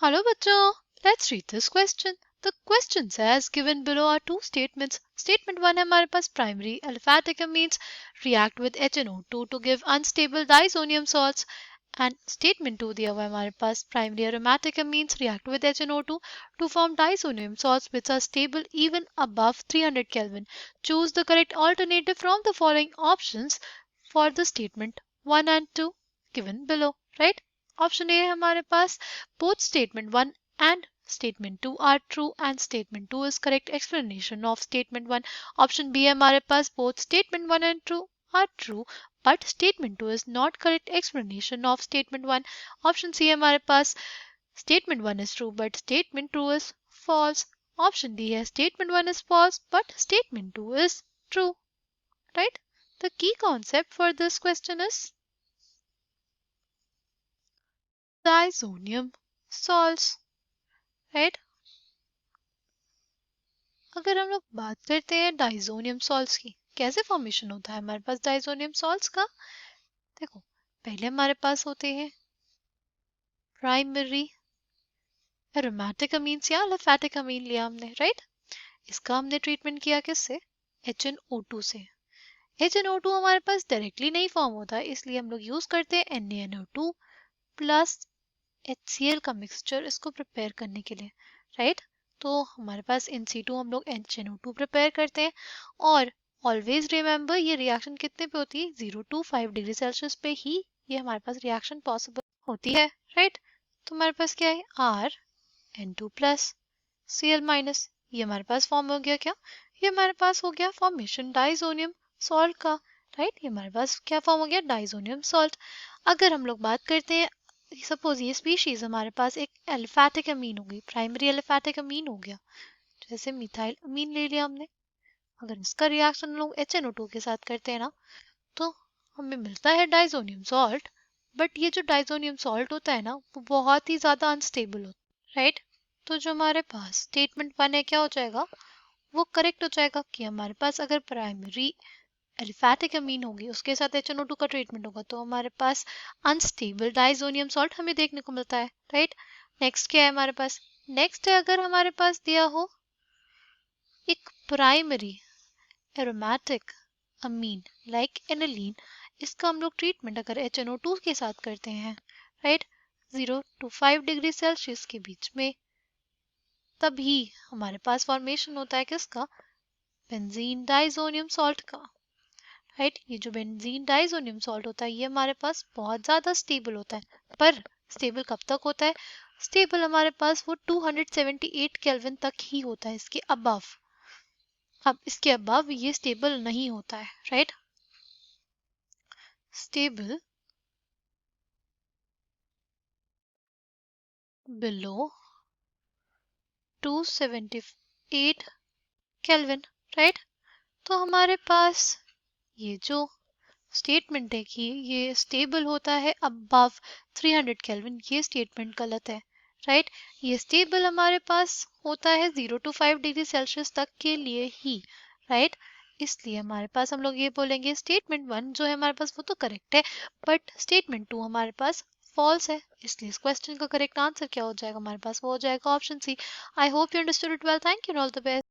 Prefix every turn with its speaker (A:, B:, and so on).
A: Hello, bachcho. Let's read this question. The question says, given below are two statements. Statement 1 है हमारे पास primary aliphatic amines react with HNO2 to give unstable diazonium salts. And statement 2 दिया हुआ है हमारे पास primary aromatic amines react with HNO2 to form diazonium salts which are stable even above 300 Kelvin. Choose the correct alternative from the following options for the statement 1 and 2 given below. Right? Option A है हमारे पास both statement 1 and statement 2 are true and statement 2 is correct explanation of statement 1. Option B है हमारे पास both statement 1 and 2 are true but statement 2 is not correct explanation of statement 1. Option C है हमारे पास statement 1 is true but statement 2 is false. Option D है statement 1 is false but statement 2 is true. Right? The key concept for this question is diazonium salts. Right अगर हम लोग बात करते हैं diazonium salts की कैसे फॉर्मेशन होता है हमारे पास डाइजोनियम सॉल्ट्स का देखो पहले हमारे पास होते हैं प्राइमरी एरोमेटिक अमीन्स या अलिफैटिक अमीन लिया हमने राइट इसका हमने ट्रीटमेंट किया किससे HNO2 से HNO2 हमारे पास डायरेक्टली नहीं फॉर्म होता इसलिए हम लोग यूज करते हैं NaNO2 प्लस HCl का मिक्सचर इसको प्रिपेयर करने के लिए राइट तो हमारे पास In-situ हम लोग HNO2 प्रिपेयर करते हैं और ऑलवेज रिमेंबर ये रिएक्शन कितने पे होती है 0 to 5 डिग्री सेल्सियस पे ही ये हमारे पास रिएक्शन पॉसिबल होती है राइट तो हमारे पास क्या है RN2 प्लस Cl माइनस ये हमारे पास फॉर्म हो गया क्या ये हमारे पास हो गया फॉर्मेशन डाइजोनियम सॉल्ट का राइट ये हमारे पास क्या फॉर्म हो गया डाइजोनियम सॉल्ट अगर हम लोग बात करते हैं सपोज ये स्पीशीज हमारे पास एक एलिफैटिक अमीन हो गई प्राइमरी एलिफैटिक अमीन हो गया जैसे मिथाइल अमीन ले लिया हमने अगर इसका रिएक्शन लोग HNO2 के साथ करते हैं ना तो हमें मिलता है डाइजोनियम सॉल्ट बट ये जो डाइजोनियम सॉल्ट होता है ना वो बहुत ही ज्यादा अनस्टेबल होता है राइट तो जो हमारे पास स्टेटमेंट 1 है क्या हो जाएगा वो करेक्ट हो जाएगा कि हमारे पास अगर प्राइमरी एलिफैटिक अमीन होगी उसके साथ HNO2 का ट्रीटमेंट होगा तो हमारे पास अनस्टेबल डाइजोनियम सॉल्ट हमें देखने को मिलता है राइट नेक्स्ट क्या है हमारे पास नेक्स्ट है अगर हमारे पास दिया हो एक प्राइमरी एरोमेटिक अमीन लाइक एनिलीन इसका हम लोग ट्रीटमेंट अगर HNO2 के साथ करते हैं राइट 0 to 5 डिग्री सेल्सियस के बीच में तभी हमारे पास फॉर्मेशन होता है किसका बेंजीन डाइजोनियम सॉल्ट का राइट ये जो बेंजीन डाइजोनियम सॉल्ट होता है ये हमारे पास बहुत ज़्यादा स्टेबल होता है पर स्टेबल कब तक होता है स्टेबल हमारे पास वो 278 केल्विन तक ही होता है इसके अबव अब इसके अबव ये स्टेबल नहीं होता है right stable below 278 kelvin right तो हमारे पास ये जो स्टेटमेंट है कि ये स्टेबल होता है अबव 300 केल्विन ये स्टेटमेंट गलत है राइट ये स्टेबल हमारे पास होता है 0 to 5 डिग्री सेल्सियस तक के लिए ही राइट इसलिए हमारे पास हम लोग ये बोलेंगे स्टेटमेंट 1 जो है हमारे पास वो तो करेक्ट है बट स्टेटमेंट 2 हमारे पास फॉल्स है इसलिए इस क्वेश्चन का करेक्ट आंसर क्या हो जाएगा हमारे पास वो हो जाएगा option C I hope you understood it well thank you all the best